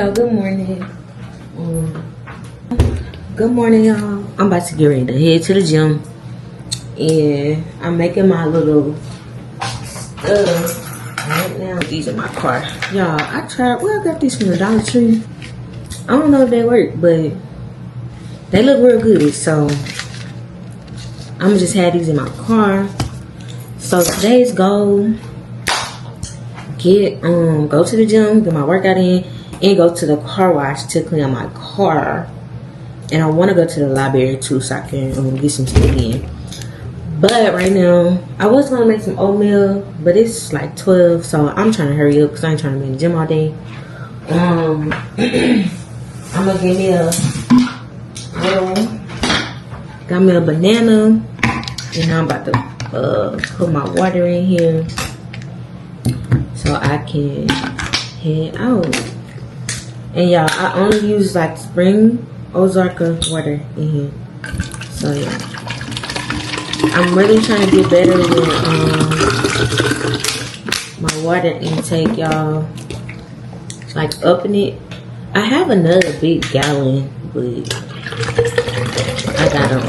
y'all. Good morning. Good morning, y'all. I'm about to get ready to head to the gym, and I'm making my little stuff right now. These are my car, y'all. I got these from the Dollar Tree. I don't know if they work, but they look real good. So I'm gonna just have these in my car. So today's goal: go to the gym, get my workout in, and go to the car wash to clean my car. And I want to go to the library too, so I can get some stuff in. But right now, I was gonna make some oatmeal, but it's like 12, so I'm trying to hurry up because I ain't trying to be in the gym all day. I'm gonna get me got me a banana, and I'm about to put my water in here so I can head out. And y'all, I only use like spring Ozarka water in here. So yeah, I'm really trying to get better with my water intake, y'all. Like upping it. I have another big gallon, but I gotta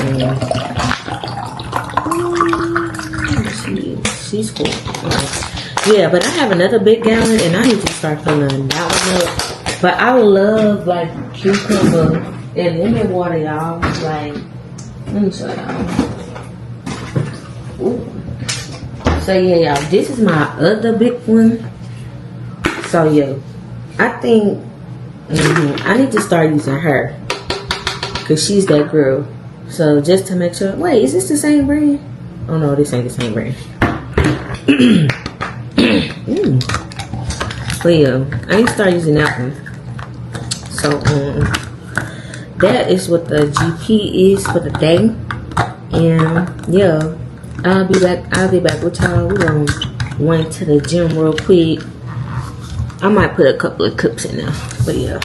she's cool. Okay. Yeah, but I have another big gallon, and I need to start filling that one up. But I love like cucumber and lemon water, y'all. Like, let me show y'all. Ooh. So yeah, y'all, this is my other big one. So yeah, I think I need to start using her because she's that girl. So just to make sure. Wait, is this the same brand? Oh no, this ain't the same brand. But yeah, I need to start using that one. So that is what the GP is for the day. And yeah, I'll be back with y'all. We're gonna run to the gym real quick. I might put a couple of clips in there, but yeah.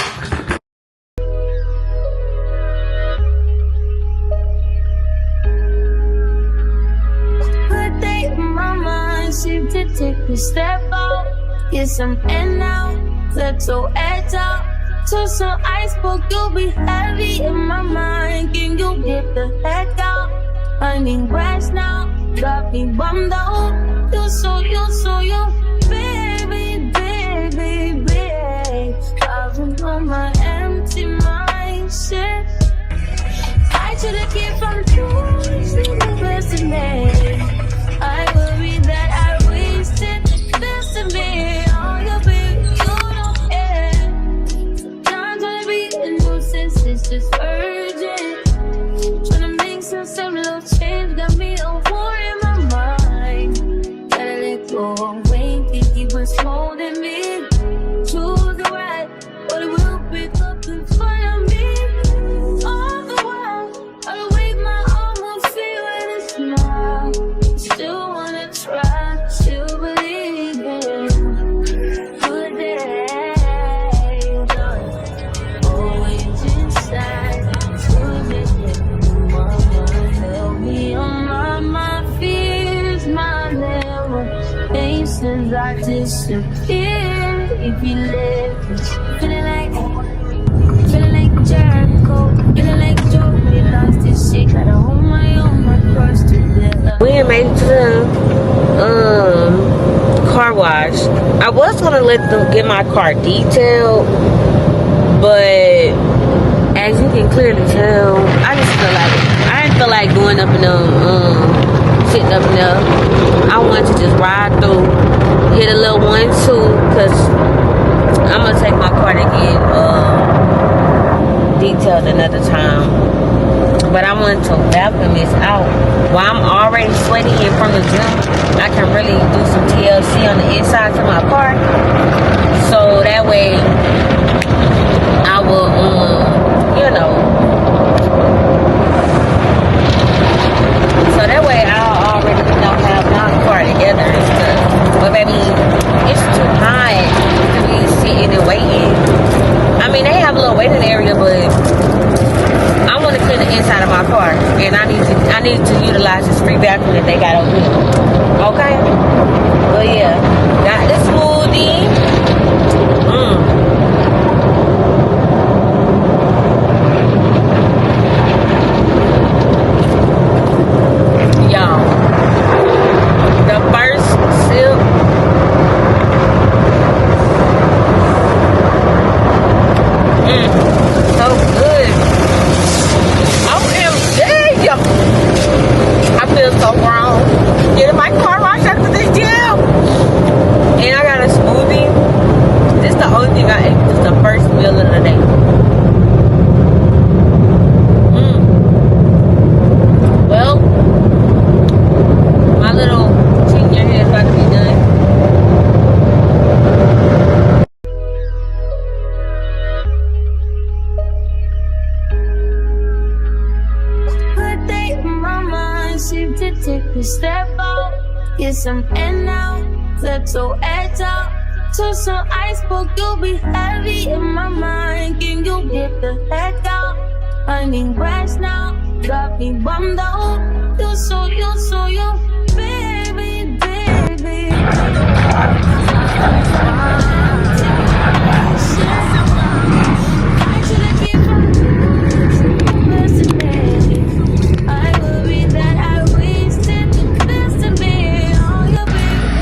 Good day in my mind, seem to take a step out, get some air now, let your edge out. To some iceberg, you'll be heavy in my mind. Can you get the heck out? I need rest now, got me bummed out. You so baby, baby, baby. I've been on my empty mind, shit. I should've kept from choosing the best of me. I worry that I wasted the best of me. Oh, you baby, you don't care. Sometimes I be a nuisance, it's just urgent. Tryna make some little change, got me a war in my mind. Gotta let go and wait, think he was holding me. Choose the right, but it will pick up in front of me. All the while, I wave my arm, won't feel when it smile. Still wanna try, still believe in good days. Always inside, help me on my fears, my never pain since I disappeared. If you live, feeling like Jericho, feeling like Joe, we lost this shit. Gotta hold my own, my cross together. We had made it to the car wash. I was gonna let them get my car detailed, but as you can clearly tell, I didn't feel like going up in them, sitting up in there. I wanted to just ride through, hit a little 1-2, cause I'm gonna take my car to get detailed another time. But I wanted to welcome this out. While I'm already sweating in from the gym, I can really do some TLC on the inside of my car. So that way, I will, so that way I'll already, have my car together and stuff. But baby, it's too hot to be sitting and waiting. I mean, they have a little waiting area, but I want to clean the inside of my car, and I need to utilize this free bathroom that they got over here. Okay? But yeah, got the smoothie. feel so wrong. Getting my car washed after this gym. And I got a smoothie. This is the only thing I ate. This is the first meal of the day. Well, my little senior here is about to be done. Good day in my mind, seem to take a step out. Get some air now, let your edge out. To some iceberg, you'll be heavy in my mind. Can you get the heck out? I need rest now, got me bummed out. You so, baby, baby. I should've kept on listening. I worry that I wasted the best of me. All your baby,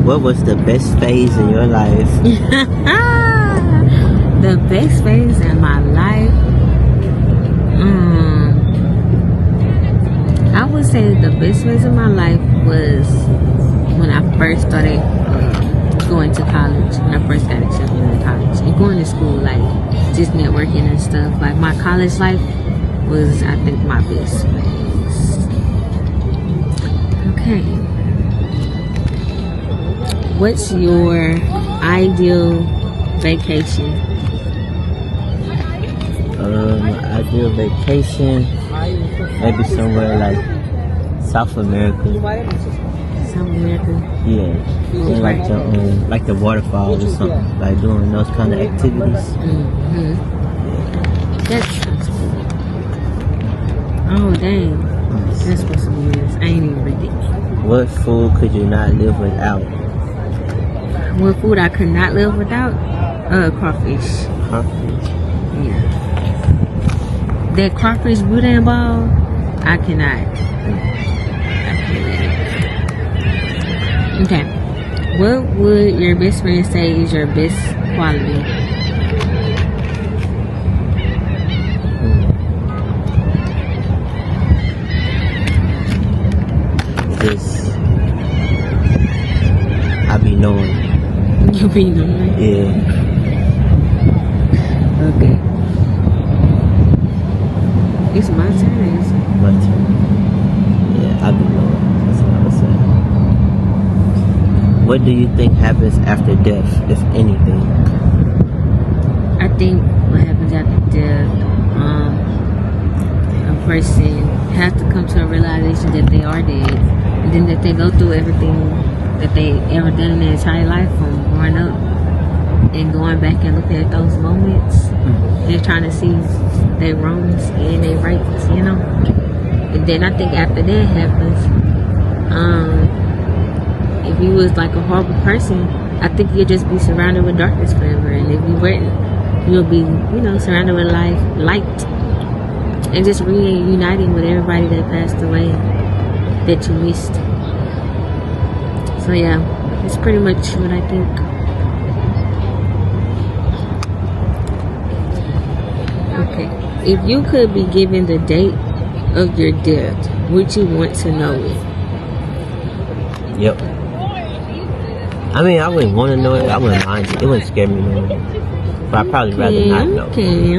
What was the best phase in your life? The best phase in my life. I would say the best phase of my life was when I first started going to college. When I first got accepted into college and going to school, like just networking and stuff. Like my college life was, I think, my best phase. Okay. What's your ideal vacation? Ideal vacation, maybe somewhere like South America. South America? Yeah, and like the waterfalls or something, like doing those kind of activities. That sounds cool. Oh dang, that's supposed to be this. I ain't even read it. What food could you not live without? What food I could not live without? Crawfish. Crawfish. Yeah. That crawfish boudin ball, I cannot. Okay. What would your best friend say is your best quality? Just, I be knowing. You be knowing? Yeah. Okay. It's my turn. But yeah, I be knowing. That's what I would say. What do you think happens after death, if anything? I think what happens after death, a person has to come to a realization that they are dead, and then that they go through everything that they ever done in their entire life, from growing up and going back and looking at those moments. They're trying to see their wrongs and their rights, you know. And then I think after that happens, if you was like a horrible person, I think you'll just be surrounded with darkness forever. And if you weren't, you'll be, you know, surrounded with light, and just reuniting with everybody that passed away that you missed. So yeah, it's pretty much what I think. Okay, if you could be given the date of your death, would you want to know it? Yep. I mean, I wouldn't want to know it. I wouldn't mind. It wouldn't scare me no more. But I'd probably rather not know. Okay.